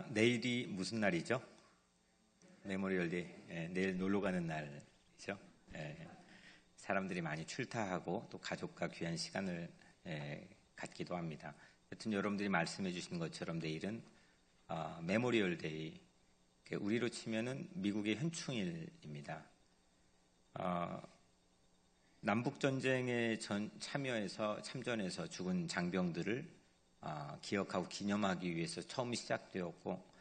내일이 무슨 날이죠? 메모리얼 데이. 내일 놀러 가는 날이죠. 사람들이 많이 출타하고 또 가족과 귀한 시간을 갖기도 합니다. 여튼 여러분들이 말씀해 주신 것처럼 내일은 메모리얼 데이, 우리로 치면은 미국의 현충일입니다. 남북 전쟁에 참전해서 죽은 장병들을 기억하고 기념하기 위해서 처음 시작되었고,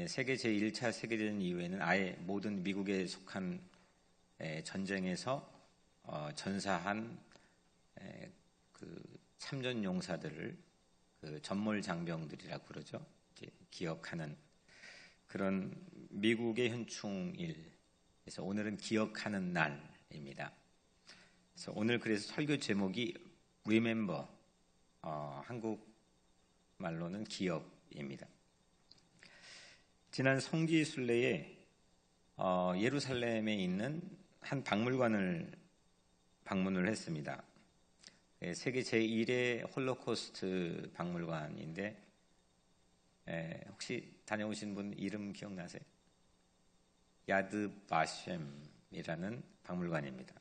세계 제1차 세계대전 이후에는 아예 모든 미국에 속한 전쟁에서 전사한 그 참전 용사들을 전몰 장병들이라고 그러죠. 기억하는 그런 미국의 현충일. 그래서 오늘은 기억하는 날입니다. 그래서 오늘 설교 제목이 Remember, 한국 말로는 기억입니다. 지난 성지순례에 예루살렘에 있는 한 박물관을 방문을 했습니다. 세계 제1의 홀로코스트 박물관인데, 혹시 다녀오신 분 이름 기억나세요? 야드 바셴이라는 박물관입니다.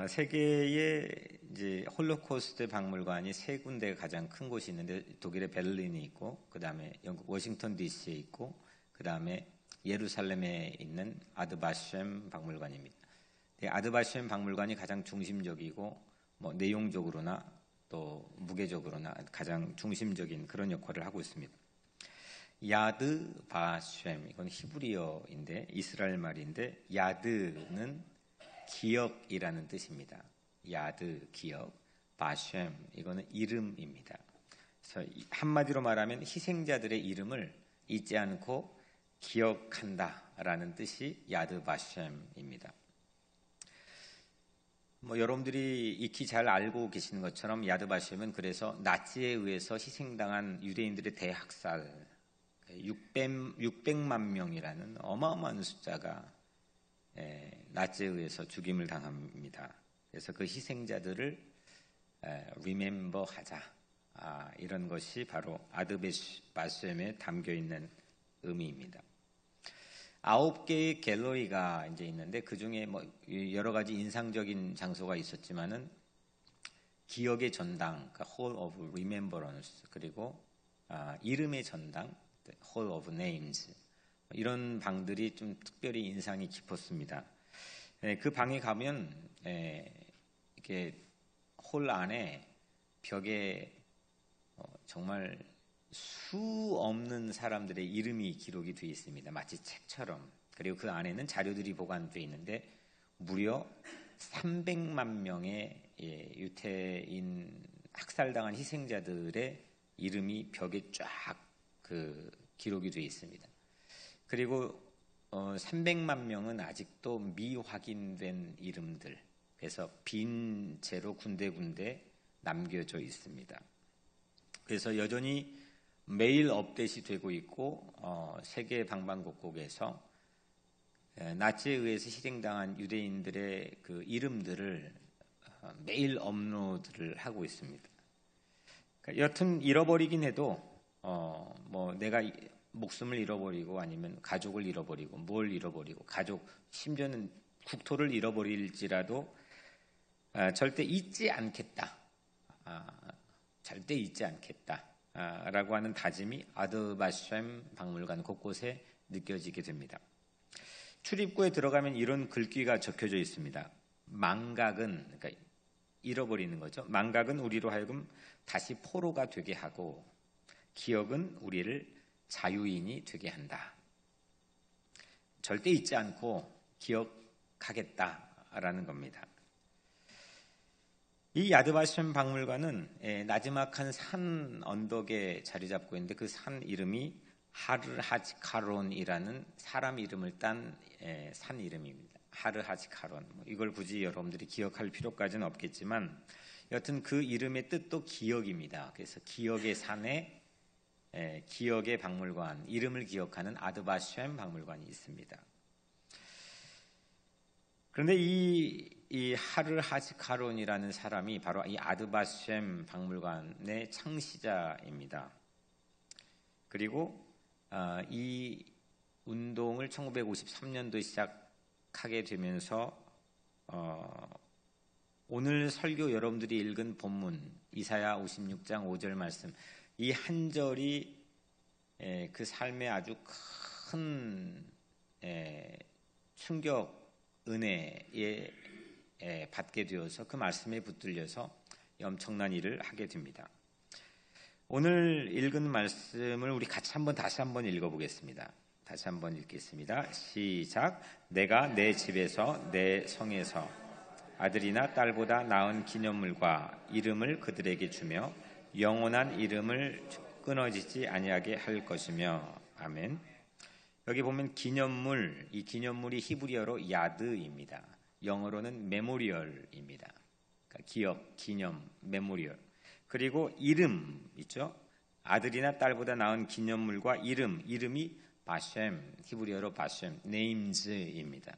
세계의 이제 홀로코스트 박물관이 세 군데가 가장 큰 곳이 있는데, 독일의 베를린이 있고, 그 다음에 영국 워싱턴 DC에 있고, 그 다음에 예루살렘에 있는 아드바셴 박물관입니다. 아드바셴 박물관이 가장 중심적이고, 내용적으로나 또 무게적으로나 가장 중심적인 그런 역할을 하고 있습니다. 야드 바셴, 이건 히브리어인데 이스라엘 말인데, 야드는 기억이라는 뜻입니다. 야드, 기억. 바셴, 이거는 이름입니다. 그래서 한마디로 말하면 희생자들의 이름을 잊지 않고 기억한다라는 뜻이 야드 바셴입니다. 여러분들이 익히 잘 알고 계시는 것처럼 야드 바셴은 그래서 나치에 의해서 희생당한 유대인들의 대학살 600만 명이라는 어마어마한 숫자가 나치에 의해서 죽임을 당합니다. 그래서 그 희생자들을 remember 하자. 이런 것이 바로 아드바셴에 담겨 있는 의미입니다. 9개의 갤러리가 이제 있는데, 그 중에 여러 가지 인상적인 장소가 있었지만은 기억의 전당, 그러니까 Hall of Remembrance, 그리고 이름의 전당, Hall of Names, 이런 방들이 좀 특별히 인상이 깊었습니다. 그 방에 가면 이렇게 홀 안에 벽에 정말 수 없는 사람들의 이름이 기록이 되어 있습니다. 마치 책처럼. 그리고 그 안에는 자료들이 보관되어 있는데 무려 300만 명의 유태인 학살당한 희생자들의 이름이 벽에 쫙 기록이 되어 있습니다. 그리고 300만 명은 아직도 미확인된 이름들, 그래서 빈 채로 군데군데 남겨져 있습니다. 그래서 여전히 매일 업데이트 되고 있고, 세계 방방곡곡에서 나치에 의해서 희생당한 유대인들의 그 이름들을 매일 업로드를 하고 있습니다. 그러니까 여튼 잃어버리긴 해도 내가 목숨을 잃어버리고 아니면 가족을 잃어버리고 뭘 잃어버리고 가족, 심지어는 국토를 잃어버릴지라도 절대 잊지 않겠다. 절대 잊지 않겠다. 라고 하는 다짐이 아드바셴 박물관 곳곳에 느껴지게 됩니다. 출입구에 들어가면 이런 글귀가 적혀져 있습니다. 망각은, 그러니까 잃어버리는 거죠. 망각은 우리로 하여금 다시 포로가 되게 하고, 기억은 우리를 자유인이 되게 한다. 절대 잊지 않고 기억하겠다라는 겁니다. 이 야드바셴 박물관은 나지막한 산 언덕에 자리 잡고 있는데, 그 산 이름이 하르하지카론이라는 사람 이름을 딴 산 이름입니다. 하르하지카론. 이걸 굳이 여러분들이 기억할 필요까지는 없겠지만, 여튼 그 이름의 뜻도 기억입니다. 그래서 기억의 산에 기억의 박물관, 이름을 기억하는 아드바셴 박물관이 있습니다. 그런데 이 하르하지카론이라는 사람이 바로 이 아드바셴 박물관의 창시자입니다. 그리고 이 운동을 1953년도에 시작하게 되면서 오늘 설교 여러분들이 읽은 본문 이사야 56장 5절 말씀, 이 한 절이 그 삶에 아주 큰 충격 은혜에 받게 되어서 그 말씀에 붙들려서 엄청난 일을 하게 됩니다. 오늘 읽은 말씀을 우리 같이 다시 한번 읽어보겠습니다. 다시 한번 읽겠습니다. 시작. 내가 내 집에서 내 성에서 아들이나 딸보다 나은 기념물과 이름을 그들에게 주며 영원한 이름을 끊어지지 아니하게 할 것이며. 아멘. 여기 보면 기념물, 이 기념물이 히브리어로 야드입니다. 영어로는 메모리얼입니다. 그러니까 기억, 기념, 메모리얼. 그리고 이름 있죠. 아들이나 딸보다 나은 기념물과 이름이 바셈, 히브리어로 바셈, 네임즈입니다.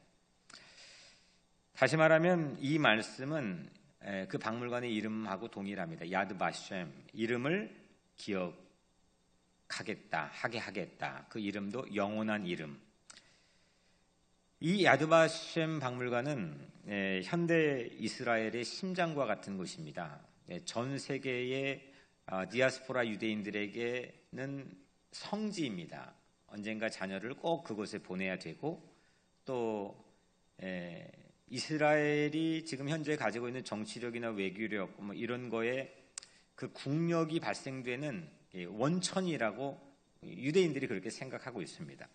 다시 말하면 이 말씀은 그 박물관의 이름하고 동일합니다. 야드 바셈, 이름을 하게 하겠다. 그 이름도 영원한 이름. 이 야드 바셈 박물관은 현대 이스라엘의 심장과 같은 곳입니다. 전 세계의 디아스포라 유대인들에게는 성지입니다. 언젠가 자녀를 꼭 그곳에 보내야 되고, 또 이스라엘이 지금 현재 가지고 있는 정치력이나 외교력 이런 거에 그 국력이 발생되는 원천이라고 유대인들이 그렇게 생각하고 있습니다.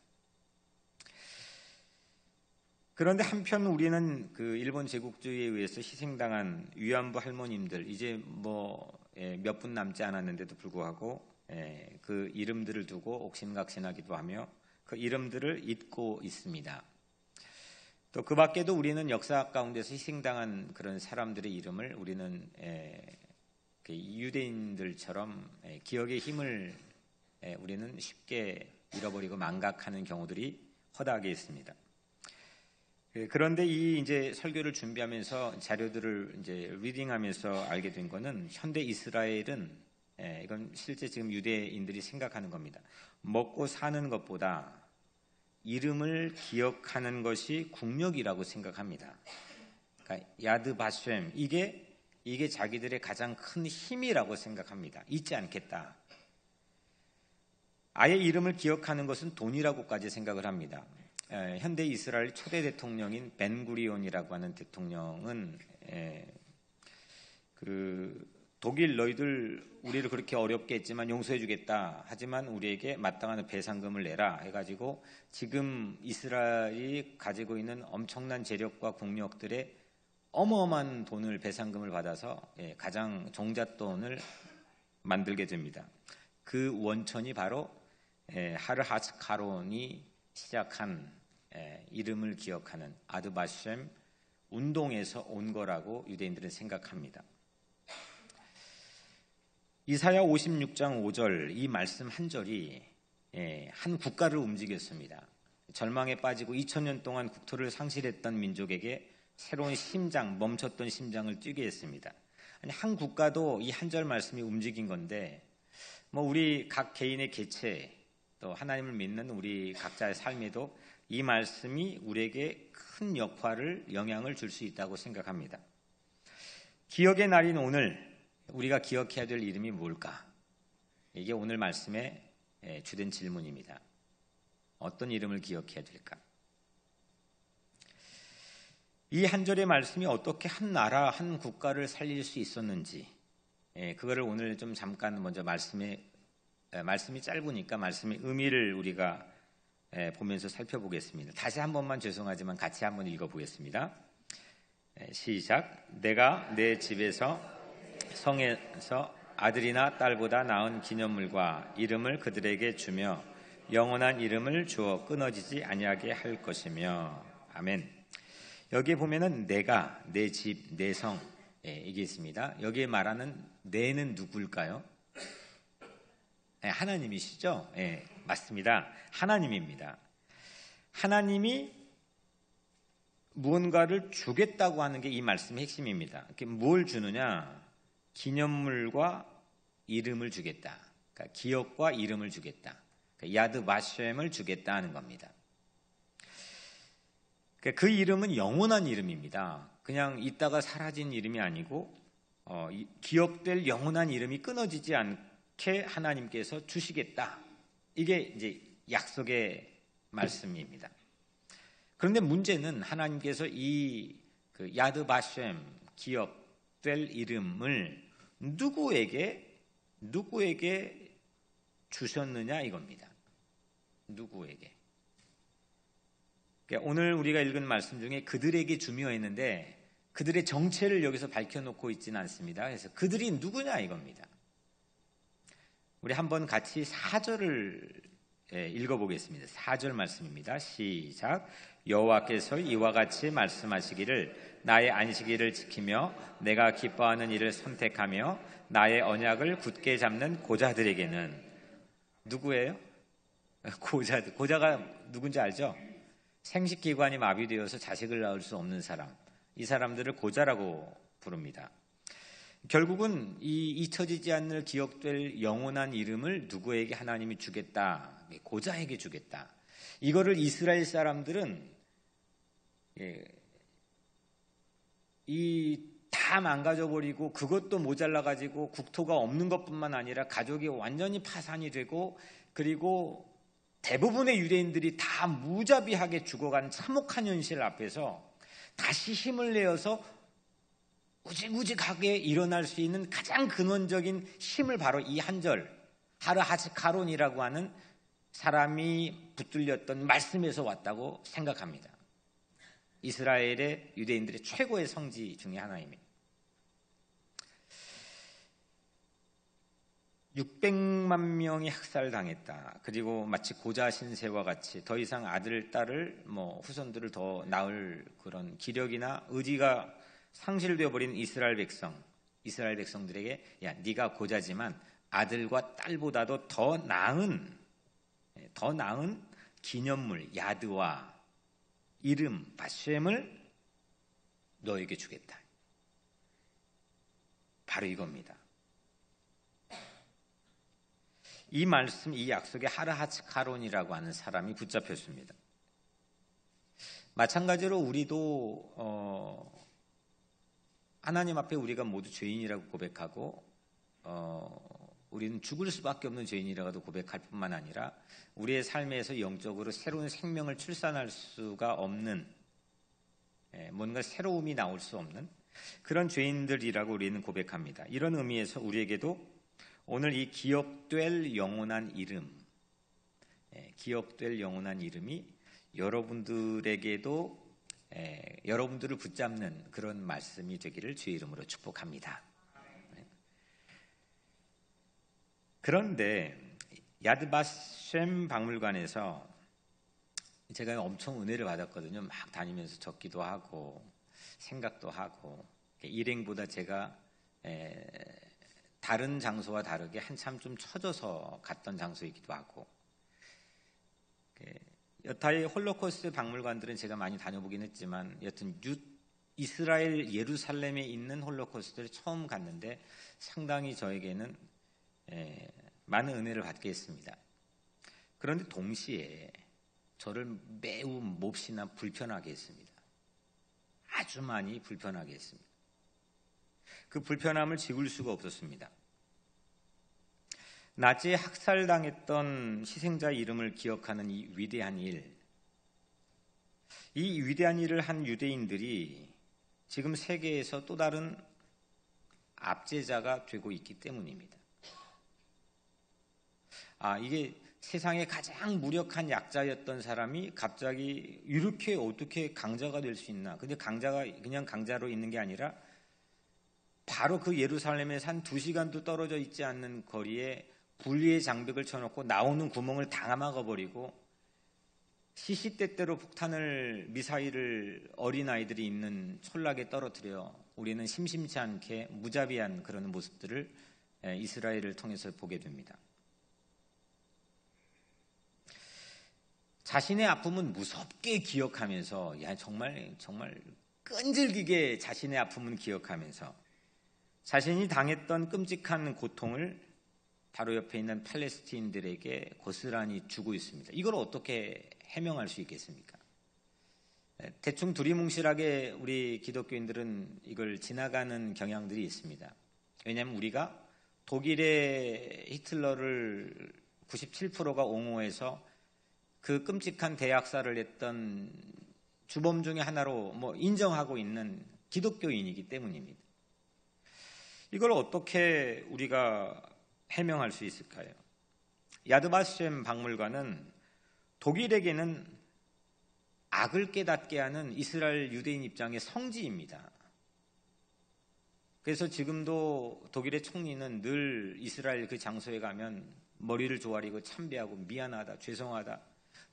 그런데 한편 우리는 그 일본 제국주의에 의해서 희생당한 위안부 할머님들, 이제 몇 분 남지 않았는데도 불구하고 그 이름들을 두고 옥신각신하기도 하며 그 이름들을 잊고 있습니다. 또 그 밖에도 우리는 역사 가운데서 희생당한 그런 사람들의 이름을 우리는 유대인들처럼 기억의 힘을 우리는 쉽게 잃어버리고 망각하는 경우들이 허다하게 있습니다. 그런데 이 이제 설교를 준비하면서 자료들을 이제 리딩하면서 알게 된 거는 현대 이스라엘은 이건 실제 지금 유대인들이 생각하는 겁니다. 먹고 사는 것보다 이름을 기억하는 것이 국력이라고 생각합니다. 그러니까 야드 바셈, 이게 자기들의 가장 큰 힘이라고 생각합니다. 잊지 않겠다. 아예 이름을 기억하는 것은 돈이라고까지 생각을 합니다. 현대 이스라엘 초대 대통령인 벤구리온이라고 하는 대통령은 독일 너희들 우리를 그렇게 어렵게 했지만 용서해 주겠다. 하지만 우리에게 마땅한 배상금을 내라 해가지고 지금 이스라엘이 가지고 있는 엄청난 재력과 국력들의 어마어마한 돈을 배상금을 받아서 가장 종잣돈을 만들게 됩니다. 그 원천이 바로 하르하츠카론이 시작한 이름을 기억하는 아드바셈 운동에서 온 거라고 유대인들은 생각합니다. 이사야 56장 5절 이 말씀 한 절이 한 국가를 움직였습니다. 절망에 빠지고 2000년 동안 국토를 상실했던 민족에게 새로운 멈췄던 심장을 뛰게 했습니다. 아니, 한 국가도 이 한 절 말씀이 움직인 건데 우리 각 개인의 개체 또 하나님을 믿는 우리 각자의 삶에도 이 말씀이 우리에게 큰 영향을 줄 수 있다고 생각합니다. 기억의 날인 오늘 우리가 기억해야 될 이름이 뭘까? 이게 오늘 말씀의 주된 질문입니다. 어떤 이름을 기억해야 될까? 이 한 절의 말씀이 어떻게 한 나라, 한 국가를 살릴 수 있었는지, 그거를 오늘 좀 잠깐 먼저 말씀이 짧으니까 말씀의 의미를 우리가 보면서 살펴보겠습니다. 다시 한 번만 죄송하지만 같이 한번 읽어보겠습니다. 시작. 내가 내 집에서 성에서 아들이나 딸보다 나은 기념물과 이름을 그들에게 주며 영원한 이름을 주어 끊어지지 아니하게 할 것이며. 아멘. 여기에 보면은 내가, 내 집, 내 성 이게 있습니다. 여기에 말하는 내는 누굴까요? 하나님이시죠? 맞습니다. 하나님입니다. 하나님이 무언가를 주겠다고 하는 게 이 말씀의 핵심입니다. 뭘 주느냐? 기념물과 이름을 주겠다. 그러니까 기억과 이름을 주겠다. 야드 바셈을 주겠다 하는 겁니다. 그 이름은 영원한 이름입니다. 그냥 있다가 사라진 이름이 아니고 기억될 영원한 이름이 끊어지지 않게 하나님께서 주시겠다. 이게 이제 약속의 말씀입니다. 그런데 문제는 하나님께서 이 야드 바셈 기억될 이름을 누구에게 주셨느냐 이겁니다. 누구에게? 오늘 우리가 읽은 말씀 중에 그들에게 주며 했는데 그들의 정체를 여기서 밝혀놓고 있지는 않습니다. 그래서 그들이 누구냐 이겁니다. 우리 한번 같이 4절을 읽어보겠습니다. 4절 말씀입니다. 시작. 여호와께서 이와 같이 말씀하시기를 나의 안식일을 지키며 내가 기뻐하는 일을 선택하며 나의 언약을 굳게 잡는 고자들에게는 누구예요? 고자가 누군지 알죠? 생식기관이 마비되어서 자식을 낳을 수 없는 사람, 이 사람들을 고자라고 부릅니다. 결국은 이 잊혀지지 않을 기억될 영원한 이름을 누구에게 하나님이 주겠다, 고자에게 주겠다. 이거를 이스라엘 사람들은 다 망가져버리고 그것도 모자라가지고 국토가 없는 것뿐만 아니라 가족이 완전히 파산이 되고 그리고 대부분의 유대인들이 다 무자비하게 죽어간 참혹한 현실 앞에서 다시 힘을 내어서 우직우직하게 일어날 수 있는 가장 근원적인 힘을 바로 이 한 절 하르하츠카론이라고 하는 사람이 붙들렸던 말씀에서 왔다고 생각합니다. 이스라엘의 유대인들의 최고의 성지 중에 하나입니다. 600만 명이 학살당했다. 그리고 마치 고자 신세와 같이 더 이상 아들, 딸을 후손들을 더 낳을 그런 기력이나 의지가 상실되어 버린 이스라엘 백성들에게 야, 네가 고자지만 아들과 딸보다도 더 나은 기념물 야드와 이름 바셈을 너에게 주겠다. 바로 이겁니다. 이 말씀, 이 약속에 하르하츠카론이라고 하는 사람이 붙잡혔습니다. 마찬가지로 우리도 하나님 앞에 우리가 모두 죄인이라고 고백하고 우리는 죽을 수밖에 없는 죄인이라고도 고백할 뿐만 아니라 우리의 삶에서 영적으로 새로운 생명을 출산할 수가 없는 뭔가 새로움이 나올 수 없는 그런 죄인들이라고 우리는 고백합니다. 이런 의미에서 우리에게도 오늘 이 기억될 영원한 이름이 여러분들에게도 여러분들을 붙잡는 그런 말씀이 되기를 주의 이름으로 축복합니다. 그런데 야드바셈 박물관에서 제가 엄청 은혜를 받았거든요. 막 다니면서 적기도 하고 생각도 하고 일행보다 제가 다른 장소와 다르게 한참 좀 처져서 갔던 장소이기도 하고 여타의 홀로코스트 박물관들은 제가 많이 다녀보긴 했지만 여튼 이스라엘 예루살렘에 있는 홀로코스트를 처음 갔는데 상당히 저에게는 많은 은혜를 받게 했습니다. 그런데 동시에 저를 매우 몹시나 불편하게 했습니다. 아주 많이 불편하게 했습니다. 그 불편함을 지울 수가 없었습니다. 나치에 학살당했던 희생자 이름을 기억하는 이 위대한 일, 이 위대한 일을 한 유대인들이 지금 세계에서 또 다른 압제자가 되고 있기 때문입니다. 이게 세상에 가장 무력한 약자였던 사람이 갑자기 이렇게 어떻게 강자가 될 수 있나? 근데 강자가 그냥 강자로 있는 게 아니라 바로 그 예루살렘에서 한 2시간도 떨어져 있지 않는 거리에 분리의 장벽을 쳐놓고 나오는 구멍을 다 막아버리고 시시때때로 미사일을 어린아이들이 있는 촌락에 떨어뜨려 우리는 심심치 않게 무자비한 그런 모습들을 이스라엘을 통해서 보게 됩니다. 자신의 아픔은 무섭게 기억하면서 정말 끈질기게 자신의 아픔은 기억하면서 자신이 당했던 끔찍한 고통을 바로 옆에 있는 팔레스티인들에게 고스란히 주고 있습니다. 이걸 어떻게 해명할 수 있겠습니까? 대충 두리뭉실하게 우리 기독교인들은 이걸 지나가는 경향들이 있습니다. 왜냐하면 우리가 독일의 히틀러를 97%가 옹호해서 그 끔찍한 대학살을 했던 주범 중에 하나로 인정하고 있는 기독교인이기 때문입니다. 이걸 어떻게 우리가 해명할 수 있을까요? 야드바셈 박물관은 독일에게는 악을 깨닫게 하는 이스라엘 유대인 입장의 성지입니다. 그래서 지금도 독일의 총리는 늘 이스라엘 그 장소에 가면 머리를 조아리고 참배하고 미안하다, 죄송하다,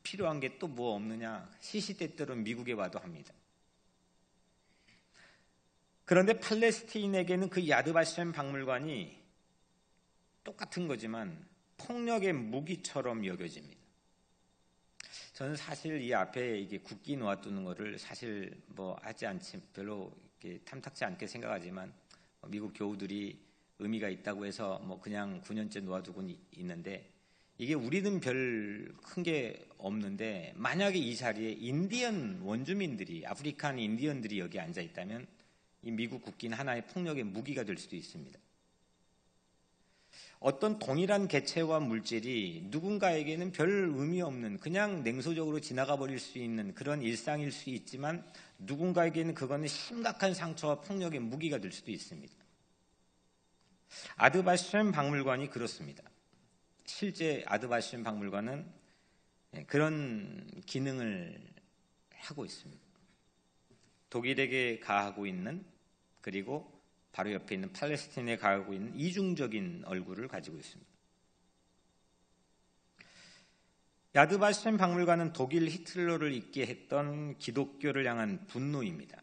필요한 게 또 뭐 없느냐 시시때때로 미국에 와도 합니다. 그런데 팔레스티인에게는 그 야드바셈 박물관이 똑같은 거지만 폭력의 무기처럼 여겨집니다. 저는 사실 이 앞에 이게 국기 놓아두는 거를 사실 하지 않지 별로 이렇게 탐탁지 않게 생각하지만 미국 교우들이 의미가 있다고 해서 그냥 9년째 놓아두고 있는데 이게 우리는 별 큰 게 없는데 만약에 이 자리에 인디언 원주민들이 아프리칸 인디언들이 여기 앉아 있다면 이 미국 국기는 하나의 폭력의 무기가 될 수도 있습니다. 어떤 동일한 개체와 물질이 누군가에게는 별 의미 없는 그냥 냉소적으로 지나가 버릴 수 있는 그런 일상일 수 있지만 누군가에게는 그거는 심각한 상처와 폭력의 무기가 될 수도 있습니다. 야드바셈 박물관이 그렇습니다. 실제 야드바셈 박물관은 그런 기능을 하고 있습니다. 독일에게 가하고 있는 그리고 바로 옆에 있는 팔레스타인에 가하고 있는 이중적인 얼굴을 가지고 있습니다. 야드바셈 박물관은 독일 히틀러를 있게 했던 기독교를 향한 분노입니다.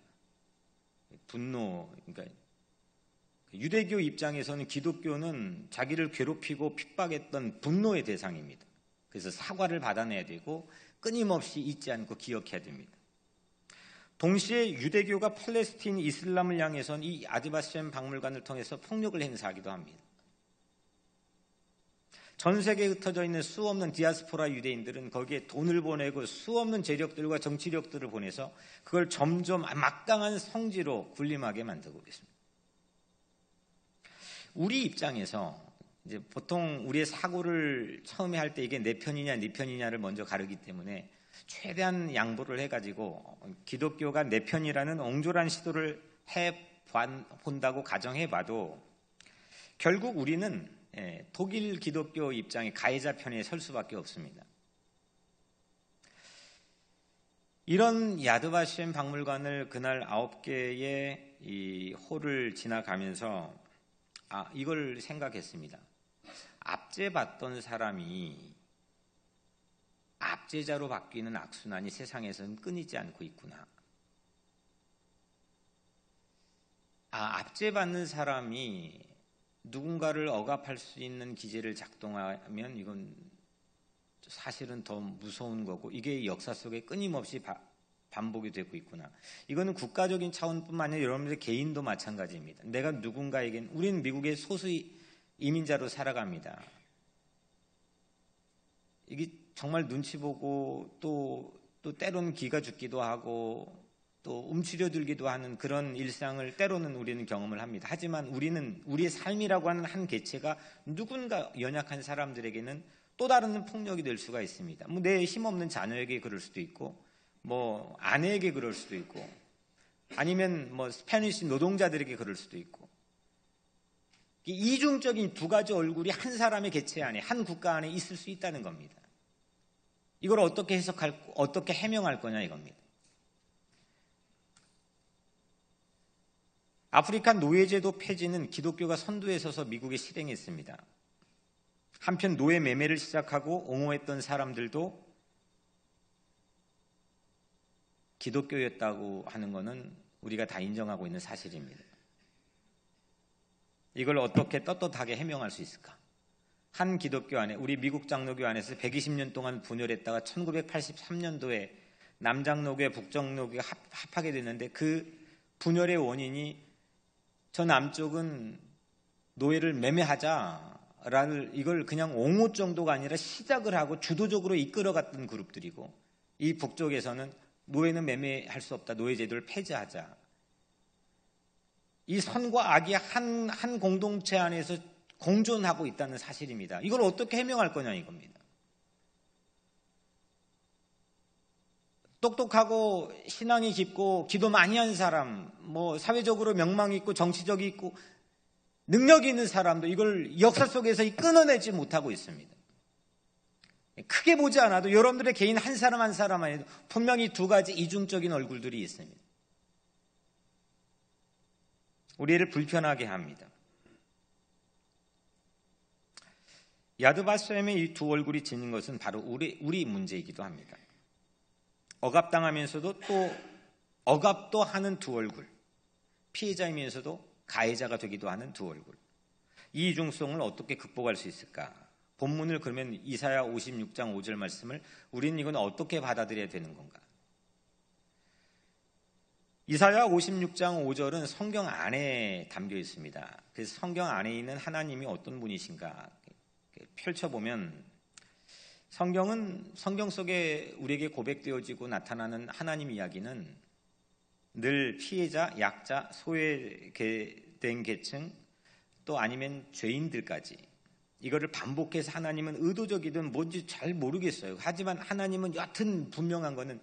분노, 그러니까 유대교 입장에서는 기독교는 자기를 괴롭히고 핍박했던 분노의 대상입니다. 그래서 사과를 받아내야 되고 끊임없이 잊지 않고 기억해야 됩니다. 동시에 유대교가 팔레스틴 이슬람을 향해선 이 야드바셈 박물관을 통해서 폭력을 행사하기도 합니다. 전 세계에 흩어져 있는 수없는 디아스포라 유대인들은 거기에 돈을 보내고 수없는 재력들과 정치력들을 보내서 그걸 점점 막강한 성지로 군림하게 만들고 있습니다. 우리 입장에서 이제 보통 우리의 사고를 처음에 할 때 이게 내 편이냐 네 편이냐를 먼저 가르기 때문에 최대한 양보를 해가지고 기독교가 내 편이라는 옹졸한 시도를 해본다고 가정해봐도 결국 우리는 독일 기독교 입장의 가해자 편에 설 수밖에 없습니다. 이런 야드바셈 박물관을 그날 9개의 이 홀을 지나가면서 이걸 생각했습니다. 압제받던 사람이 압제자로 바뀌는 악순환이 세상에서는 끊이지 않고 있구나. 압제받는 사람이 누군가를 억압할 수 있는 기제를 작동하면 이건 사실은 더 무서운 거고 이게 역사 속에 끊임없이 반복이 되고 있구나. 이거는 국가적인 차원뿐만 아니라 여러분들 개인도 마찬가지입니다. 내가 누군가에겐 우리는 미국의 소수 이민자로 살아갑니다. 이게 정말 눈치 보고 또 때로는 기가 죽기도 하고 또 움츠려 들기도 하는 그런 일상을 때로는 우리는 경험을 합니다. 하지만 우리는 우리의 삶이라고 하는 한 개체가 누군가 연약한 사람들에게는 또 다른 폭력이 될 수가 있습니다. 내 힘없는 자녀에게 그럴 수도 있고 아내에게 그럴 수도 있고 아니면 스페니쉬 노동자들에게 그럴 수도 있고 이중적인 두 가지 얼굴이 한 사람의 개체 안에 한 국가 안에 있을 수 있다는 겁니다. 이걸 어떻게 어떻게 해명할 거냐 이겁니다. 아프리카 노예제도 폐지는 기독교가 선두에 서서 미국에 실행했습니다. 한편 노예 매매를 시작하고 옹호했던 사람들도 기독교였다고 하는 것은 우리가 다 인정하고 있는 사실입니다. 이걸 어떻게 떳떳하게 해명할 수 있을까? 한 기독교 안에 우리 미국 장로교 안에서 120년 동안 분열했다가 1983년도에 남장로교, 북장로교가 합하게 됐는데 그 분열의 원인이 저 남쪽은 노예를 매매하자 이걸 그냥 옹호 정도가 아니라 시작을 하고 주도적으로 이끌어갔던 그룹들이고, 이 북쪽에서는 노예는 매매할 수 없다, 노예제도를 폐지하자. 이 선과 악이 한 공동체 안에서 공존하고 있다는 사실입니다. 이걸 어떻게 해명할 거냐 이겁니다. 똑똑하고 신앙이 깊고 기도 많이 한 사람, 사회적으로 명망이 있고 정치적이 있고 능력이 있는 사람도 이걸 역사 속에서 끊어내지 못하고 있습니다. 크게 보지 않아도 여러분들의 개인 한 사람 한 사람 안에도 분명히 두 가지 이중적인 얼굴들이 있습니다. 우리를 불편하게 합니다. 야드바셈의 이 두 얼굴이 지닌 것은 바로 우리 문제이기도 합니다. 억압당하면서도 또 억압도 하는 두 얼굴, 피해자이면서도 가해자가 되기도 하는 두 얼굴. 이 이중성을 어떻게 극복할 수 있을까? 본문을 그러면 이사야 56장 5절 말씀을 우리는 이건 어떻게 받아들여야 되는 건가? 이사야 56장 5절은 성경 안에 담겨 있습니다. 그래서 성경 안에 있는 하나님이 어떤 분이신가 펼쳐보면, 성경 속에 우리에게 고백되어지고 나타나는 하나님 이야기는 늘 피해자, 약자, 소외된 계층, 또 아니면 죄인들까지 이거를 반복해서 하나님은 의도적이든 뭔지 잘 모르겠어요. 하지만 하나님은 여하튼 분명한 거는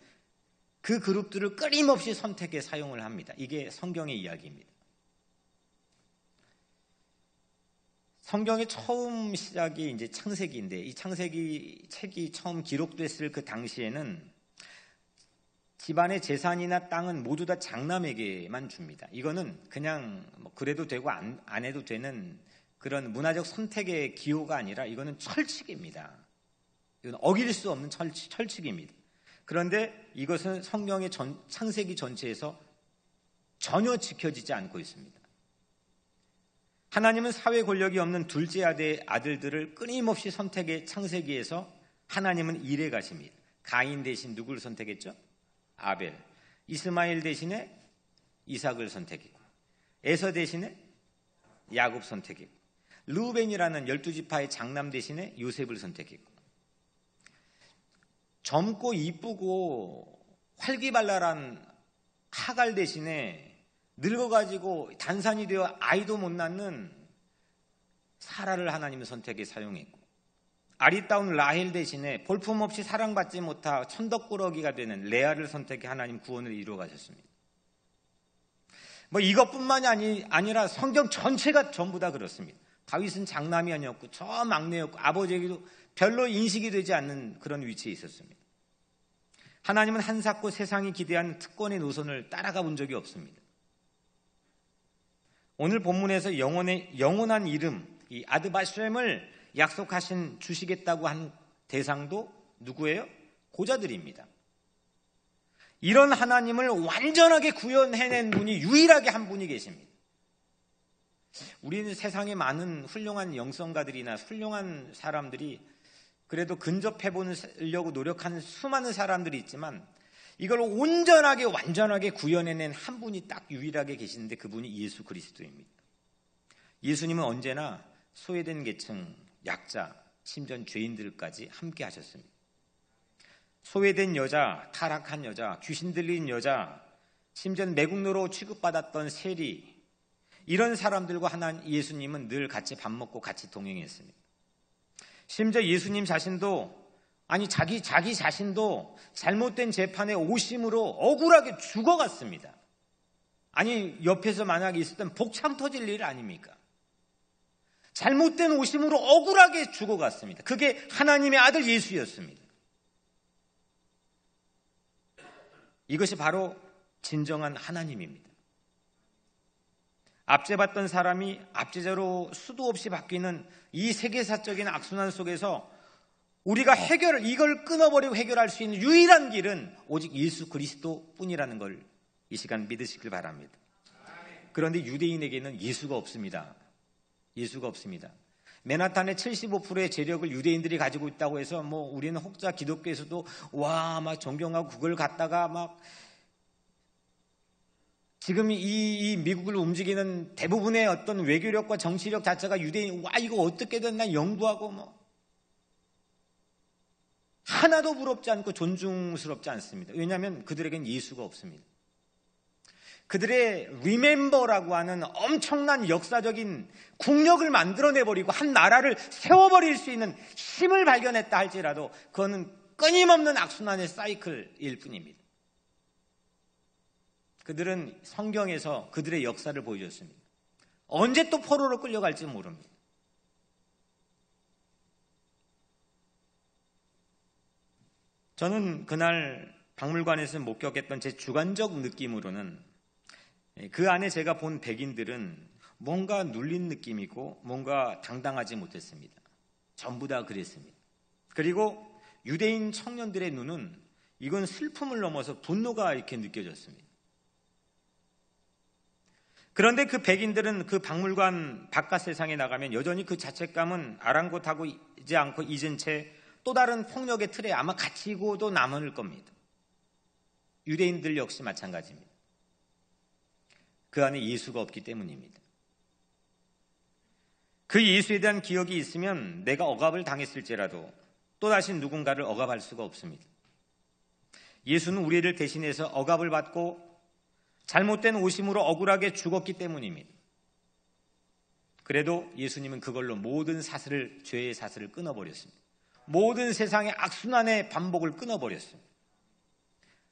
그 그룹들을 끊임없이 선택해 사용을 합니다. 이게 성경의 이야기입니다. 성경의 처음 시작이 이제 창세기인데, 이 창세기 책이 처음 기록됐을 그 당시에는 집안의 재산이나 땅은 모두 다 장남에게만 줍니다. 이거는 그냥 그래도 되고 안 해도 되는 그런 문화적 선택의 기호가 아니라 이거는 철칙입니다. 이건 어길 수 없는 철칙입니다. 그런데 이것은 성경의 창세기 전체에서 전혀 지켜지지 않고 있습니다. 하나님은 사회 권력이 없는 둘째 아들들을 끊임없이 선택해 창세기에서 하나님은 일해 가십니다. 가인 대신 누구를 선택했죠? 아벨. 이스마엘 대신에 이삭을 선택했고, 에서 대신에 야곱 선택했고, 르우벤이라는 12지파의 장남 대신에 요셉을 선택했고, 젊고 이쁘고 활기발랄한 하갈 대신에 늙어가지고 단산이 되어 아이도 못 낳는 사라를 하나님은 선택에 사용했고, 아리따운 라헬 대신에 볼품없이 사랑받지 못하 천덕꾸러기가 되는 레아를 선택해 하나님 구원을 이루어 가셨습니다. 이것뿐만이 아니라 성경 전체가 전부 다 그렇습니다. 다윗은 장남이 아니었고 저 막내였고 아버지에게도 별로 인식이 되지 않는 그런 위치에 있었습니다. 하나님은 한사코 세상이 기대한 특권의 노선을 따라가 본 적이 없습니다. 오늘 본문에서 영원한 이름, 이 아드바셈을 주시겠다고 한 대상도 누구예요? 고자들입니다. 이런 하나님을 완전하게 구현해낸 분이 유일하게 한 분이 계십니다. 우리는 세상에 많은 훌륭한 영성가들이나 훌륭한 사람들이 그래도 근접해보려고 노력하는 수많은 사람들이 있지만, 이걸 온전하게 완전하게 구현해낸 한 분이 딱 유일하게 계시는데 그분이 예수 그리스도입니다. 예수님은 언제나 소외된 계층, 약자, 심지어 죄인들까지 함께 하셨습니다. 소외된 여자, 타락한 여자, 귀신 들린 여자, 심지어 매국노로 취급받았던 세리, 이런 사람들과 예수님은 늘 같이 밥 먹고 같이 동행했습니다. 심지어 예수님 자신도, 자기 자신도 잘못된 재판의 오심으로 억울하게 죽어갔습니다. 옆에서 만약에 있었던 복참 터질 일 아닙니까? 잘못된 오심으로 억울하게 죽어갔습니다. 그게 하나님의 아들 예수였습니다. 이것이 바로 진정한 하나님입니다. 압제받던 사람이 압제자로 수도 없이 바뀌는 이 세계사적인 악순환 속에서 우리가 이걸 끊어버리고 해결할 수 있는 유일한 길은 오직 예수 그리스도 뿐이라는 걸 이 시간 믿으시길 바랍니다. 그런데 유대인에게는 예수가 없습니다. 예수가 없습니다. 맨하탄의 75%의 재력을 유대인들이 가지고 있다고 해서 우리는 혹자 기독교에서도 막 존경하고 그걸 갖다가 지금 이 미국을 움직이는 대부분의 어떤 외교력과 정치력 자체가 유대인, 와, 이거 어떻게 됐나 연구하고 하나도 부럽지 않고 존중스럽지 않습니다. 왜냐하면 그들에겐 예수가 없습니다. 그들의 remember라고 하는 엄청난 역사적인 국력을 만들어내버리고 한 나라를 세워버릴 수 있는 힘을 발견했다 할지라도 그거는 끊임없는 악순환의 사이클일 뿐입니다. 그들은 성경에서 그들의 역사를 보여줬습니다. 언제 또 포로로 끌려갈지 모릅니다. 저는 그날 박물관에서 목격했던 제 주관적 느낌으로는 그 안에 제가 본 백인들은 뭔가 눌린 느낌이고 뭔가 당당하지 못했습니다. 전부 다 그랬습니다. 그리고 유대인 청년들의 눈은 이건 슬픔을 넘어서 분노가 이렇게 느껴졌습니다. 그런데 그 백인들은 그 박물관 바깥 세상에 나가면 여전히 그 자책감은 아랑곳하지 않고 잊은 채 또 다른 폭력의 틀에 아마 갇히고도 남을 겁니다. 유대인들 역시 마찬가지입니다. 그 안에 예수가 없기 때문입니다. 그 예수에 대한 기억이 있으면 내가 억압을 당했을지라도 또다시 누군가를 억압할 수가 없습니다. 예수는 우리를 대신해서 억압을 받고 잘못된 오심으로 억울하게 죽었기 때문입니다. 그래도 예수님은 그걸로 모든 죄의 사슬을 끊어버렸습니다. 모든 세상의 악순환의 반복을 끊어버렸습니다.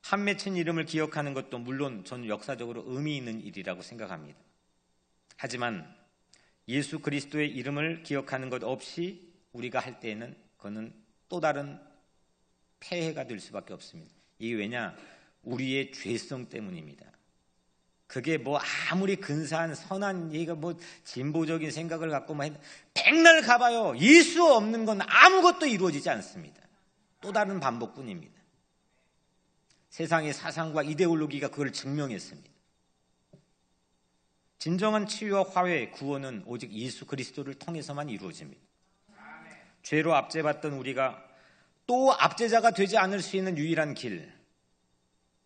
한 맺힌 이름을 기억하는 것도 물론 저는 역사적으로 의미 있는 일이라고 생각합니다. 하지만 예수 그리스도의 이름을 기억하는 것 없이 우리가 할 때에는 그거는 또 다른 폐해가 될 수밖에 없습니다. 이게 왜냐? 우리의 죄성 때문입니다. 그게 아무리 근사한 선한 얘기가 진보적인 생각을 갖고 백날 가봐요. 예수 없는 건 아무것도 이루어지지 않습니다. 또 다른 반복뿐입니다. 세상의 사상과 이데올로기가 그걸 증명했습니다. 진정한 치유와 화해, 구원은 오직 예수 그리스도를 통해서만 이루어집니다. 죄로 압제받던 우리가 또 압제자가 되지 않을 수 있는 유일한 길,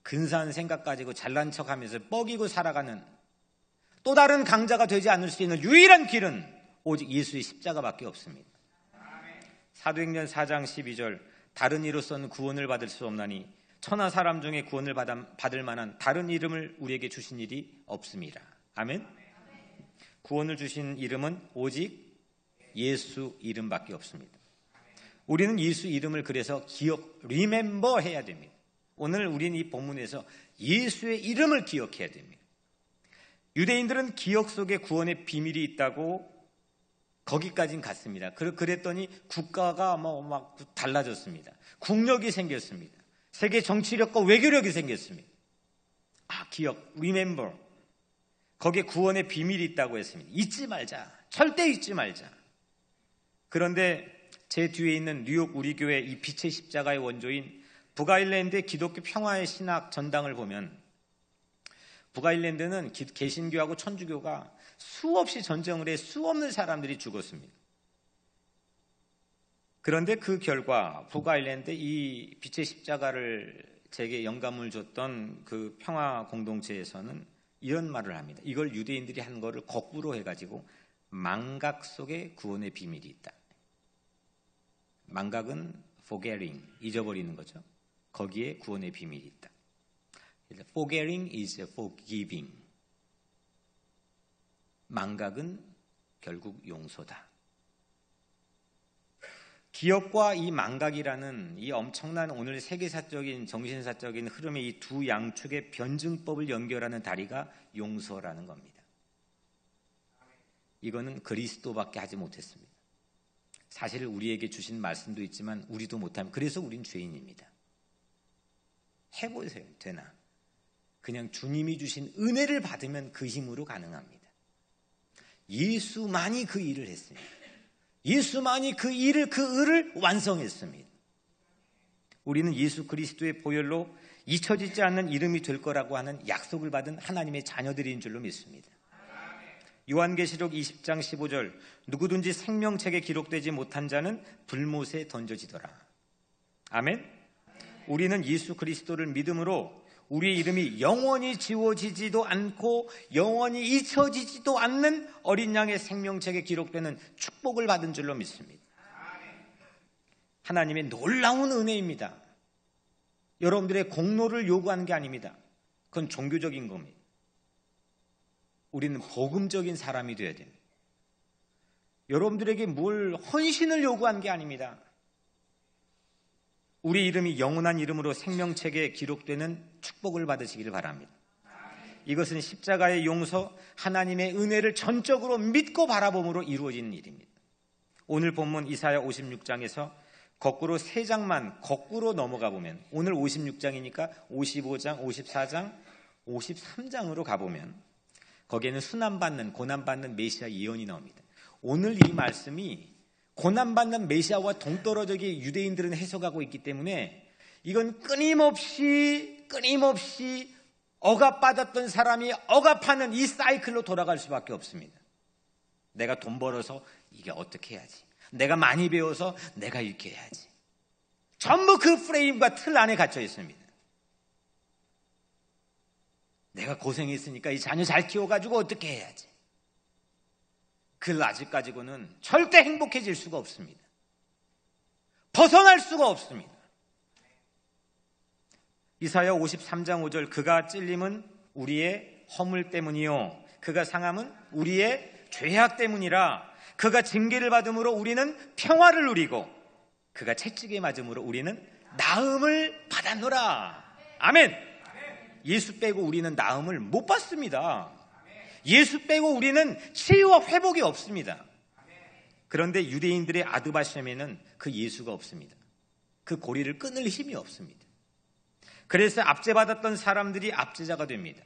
근사한 생각 가지고 잘난 척하면서 뻐기고 살아가는 또 다른 강자가 되지 않을 수 있는 유일한 길은 오직 예수의 십자가밖에 없습니다. 사도행전 4장 12절, 다른 이로서는 구원을 받을 수 없나니 천하 사람 중에 구원을 받을 만한 다른 이름을 우리에게 주신 일이 없습니다. 아멘. 구원을 주신 이름은 오직 예수 이름밖에 없습니다. 우리는 예수 이름을 그래서 remember 해야 됩니다. 오늘 우리는 이 본문에서 예수의 이름을 기억해야 됩니다. 유대인들은 기억 속에 구원의 비밀이 있다고 거기까지는 갔습니다. 그랬더니 국가가 막 달라졌습니다. 국력이 생겼습니다. 세계 정치력과 외교력이 생겼습니다. 기억, remember. 거기에 구원의 비밀이 있다고 했습니다. 잊지 말자. 절대 잊지 말자. 그런데 제 뒤에 있는 뉴욕 우리 교회 이 빛의 십자가의 원조인 북아일랜드의 기독교 평화의 신학 전당을 보면 북아일랜드는 개신교하고 천주교가 수없이 전쟁을 해 수없는 사람들이 죽었습니다. 그런데 그 결과 북아일랜드 이 빛의 십자가를 제게 영감을 줬던 그 평화 공동체에서는 이런 말을 합니다. 이걸 유대인들이 한 거를 거꾸로 해가지고 망각 속에 구원의 비밀이 있다. 망각은 forgetting, 잊어버리는 거죠. 거기에 구원의 비밀이 있다. Forgetting is forgiving. 망각은 결국 용서다. 기억과 이 망각이라는 이 엄청난 오늘 세계사적인 정신사적인 흐름의 이 두 양축의 변증법을 연결하는 다리가 용서라는 겁니다. 이거는 그리스도밖에 하지 못했습니다. 사실 우리에게 주신 말씀도 있지만 우리도 못하면 그래서 우린 죄인입니다. 해보세요. 되나? 그냥 주님이 주신 은혜를 받으면 그 힘으로 가능합니다. 예수만이 그 일을 했습니다. 예수만이 그 의를 완성했습니다. 우리는 예수 그리스도의 보혈로 잊혀지지 않는 이름이 될 거라고 하는 약속을 받은 하나님의 자녀들인 줄로 믿습니다. 요한계시록 20장 15절, 누구든지 생명책에 기록되지 못한 자는 불못에 던져지더라. 아멘. 우리는 예수 그리스도를 믿음으로 우리의 이름이 영원히 지워지지도 않고 영원히 잊혀지지도 않는 어린 양의 생명책에 기록되는 축복을 받은 줄로 믿습니다. 하나님의 놀라운 은혜입니다. 여러분들의 공로를 요구하는 게 아닙니다. 그건 종교적인 겁니다. 우리는 복음적인 사람이 되어야 됩니다. 여러분들에게 뭘 헌신을 요구한 게 아닙니다. 우리 이름이 영원한 이름으로 생명책에 기록되는 축복을 받으시기를 바랍니다. 이것은 십자가의 용서, 하나님의 은혜를 전적으로 믿고 바라봄으로 이루어지는 일입니다. 오늘 본문 이사야 56장에서 거꾸로 3장만 거꾸로 넘어가 보면, 오늘 56장이니까 55장, 54장, 53장으로 가보면 거기에는 순환받는, 고난받는 메시아 예언이 나옵니다. 오늘 이 말씀이 고난받는 메시아와 동떨어지게 유대인들은 해석하고 있기 때문에 이건 끊임없이 억압받았던 사람이 억압하는 이 사이클로 돌아갈 수밖에 없습니다. 내가 돈 벌어서 이게 어떻게 해야지, 내가 많이 배워서 내가 이렇게 해야지. 전부 그 프레임과 틀 안에 갇혀 있습니다. 내가 고생했으니까 이 자녀 잘 키워가지고 어떻게 해야지. 그 아직까지고는 절대 행복해질 수가 없습니다. 벗어날 수가 없습니다. 이사야 53장 5절, 그가 찔림은 우리의 허물 때문이요 그가 상함은 우리의 죄악 때문이라. 그가 징계를 받음으로 우리는 평화를 누리고 그가 채찍에 맞음으로 우리는 나음을 받았노라. 아멘. 예수 빼고 우리는 나음을 못 받습니다. 예수 빼고 우리는 치유와 회복이 없습니다. 그런데 유대인들의 아드바셴에는 그 예수가 없습니다. 그 고리를 끊을 힘이 없습니다. 그래서 압제받았던 사람들이 압제자가 됩니다.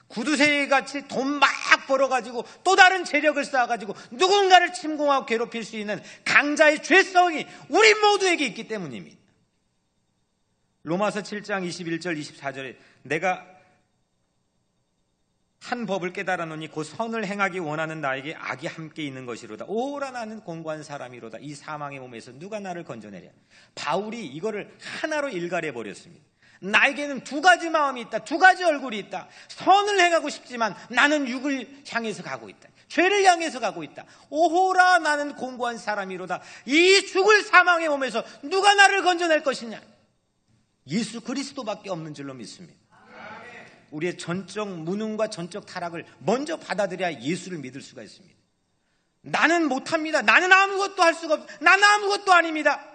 구두쇠같이 돈 막 벌어가지고 또 다른 재력을 쌓아가지고 누군가를 침공하고 괴롭힐 수 있는 강자의 죄성이 우리 모두에게 있기 때문입니다. 로마서 7장 21절 24절에 내가 한 법을 깨달았노니 곧 선을 행하기 원하는 나에게 악이 함께 있는 것이로다. 오라 나는 공고한 사람이로다. 이 사망의 몸에서 누가 나를 건져내랴. 바울이 이거를 하나로 일갈해 버렸습니다. 나에게는 두 가지 마음이 있다. 두 가지 얼굴이 있다. 선을 행하고 싶지만 나는 육을 향해서 가고 있다. 죄를 향해서 가고 있다. 오호라 나는 공고한 사람이로다. 이 죽을 사망의 몸에서 누가 나를 건져낼 것이냐. 예수 그리스도밖에 없는 줄로 믿습니다. 우리의 전적 무능과 전적 타락을 먼저 받아들여야 예수를 믿을 수가 있습니다. 나는 못합니다. 나는 아무것도 할 수가 없습니다. 나는 아무것도 아닙니다.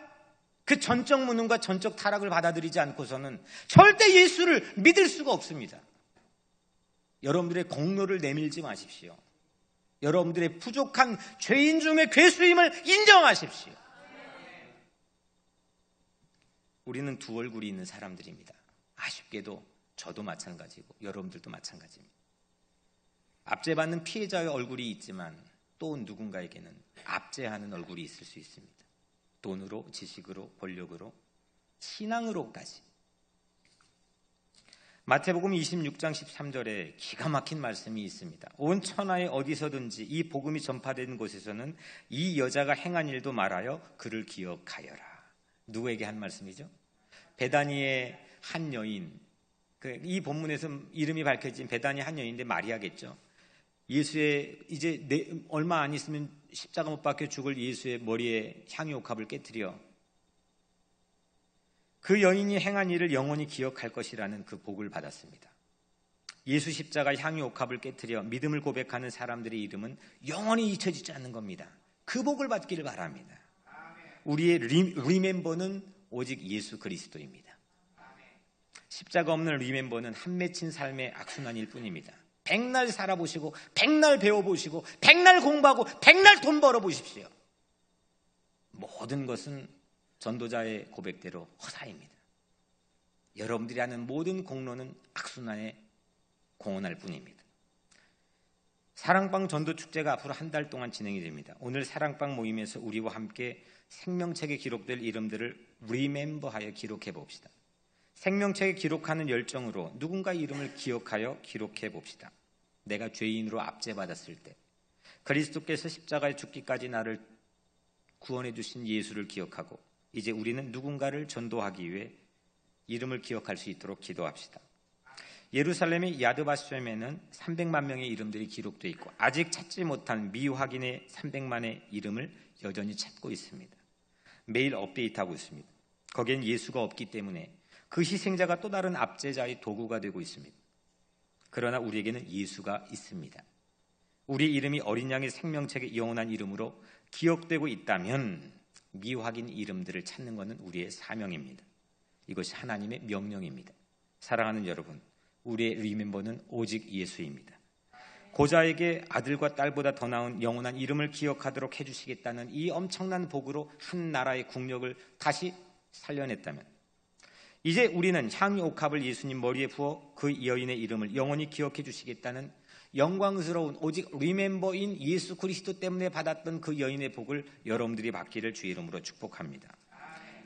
그 전적 무능과 전적 타락을 받아들이지 않고서는 절대 예수를 믿을 수가 없습니다. 여러분들의 공로를 내밀지 마십시오. 여러분들의 부족한 죄인 중에 괴수임을 인정하십시오. 우리는 두 얼굴이 있는 사람들입니다. 아쉽게도 저도 마찬가지고 여러분들도 마찬가지입니다. 압제받는 피해자의 얼굴이 있지만 또 누군가에게는 압제하는 얼굴이 있을 수 있습니다. 돈으로, 지식으로, 권력으로, 신앙으로까지. 마태복음 26장 13절에 기가 막힌 말씀이 있습니다. 온 천하에 어디서든지 이 복음이 전파된 곳에서는 이 여자가 행한 일도 말하여 그를 기억하여라. 누구에게 한 말씀이죠? 베다니의 한 여인, 이 본문에서 이름이 밝혀진 베다니 한 여인인데 마리아겠죠. 예수의 이제 얼마 안 있으면 십자가 못 박혀 죽을 예수의 머리에 향유옥합을 깨뜨려 그 여인이 행한 일을 영원히 기억할 것이라는 그 복을 받았습니다. 예수 십자가 향유옥합을 깨뜨려 믿음을 고백하는 사람들의 이름은 영원히 잊혀지지 않는 겁니다. 그 복을 받기를 바랍니다. 우리의 리멤버는 오직 예수 그리스도입니다. 십자가 없는 리멤버는 한 맺힌 삶의 악순환일 뿐입니다. 백날 살아보시고 백날 배워보시고 백날 공부하고 백날 돈 벌어보십시오. 모든 것은 전도자의 고백대로 허사입니다. 여러분들이 하는 모든 공로는 악순환에 공헌할 뿐입니다. 사랑방 전도축제가 앞으로 한 달 동안 진행이 됩니다. 오늘 사랑방 모임에서 우리와 함께 생명책에 기록될 이름들을 리멤버하여 기록해 봅시다. 생명책에 기록하는 열정으로 누군가의 이름을 기억하여 기록해 봅시다. 내가 죄인으로 압제받았을 때 그리스도께서 십자가에 죽기까지 나를 구원해 주신 예수를 기억하고 이제 우리는 누군가를 전도하기 위해 이름을 기억할 수 있도록 기도합시다. 예루살렘의 야드바셈에는 300만 명의 이름들이 기록되어 있고 아직 찾지 못한 미확인의 300만의 이름을 여전히 찾고 있습니다. 매일 업데이트하고 있습니다. 거기엔 예수가 없기 때문에 그 희생자가 또 다른 압제자의 도구가 되고 있습니다. 그러나 우리에게는 예수가 있습니다. 우리 이름이 어린 양의 생명책의 영원한 이름으로 기억되고 있다면 미확인 이름들을 찾는 것은 우리의 사명입니다. 이것이 하나님의 명령입니다. 사랑하는 여러분, 우리의 리멤버는 오직 예수입니다. 고자에게 아들과 딸보다 더 나은 영원한 이름을 기억하도록 해주시겠다는 이 엄청난 복으로 한 나라의 국력을 다시 살려냈다면 이제 우리는 향유옥합을 예수님 머리에 부어 그 여인의 이름을 영원히 기억해 주시겠다는 영광스러운 오직 리멤버인 예수 그리스도 때문에 받았던 그 여인의 복을 여러분들이 받기를 주의 이름으로 축복합니다.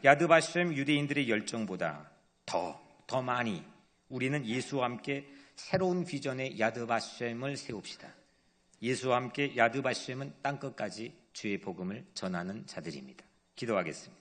야드바셈 유대인들의 열정보다 더 많이 우리는 예수와 함께 새로운 비전의 야드바셈을 세웁시다. 예수와 함께 야드바셈은 땅끝까지 주의 복음을 전하는 자들입니다. 기도하겠습니다.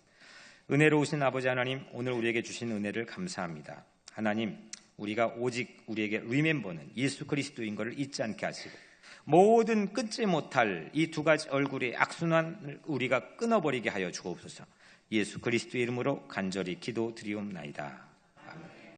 은혜로우신 아버지 하나님, 오늘 우리에게 주신 은혜를 감사합니다. 하나님, 우리가 오직 우리에게 리멤버는 예수 그리스도인 것을 잊지 않게 하시고 모든 끊지 못할 이 두 가지 얼굴의 악순환을 우리가 끊어버리게 하여 주옵소서. 예수 그리스도의 이름으로 간절히 기도드리옵나이다.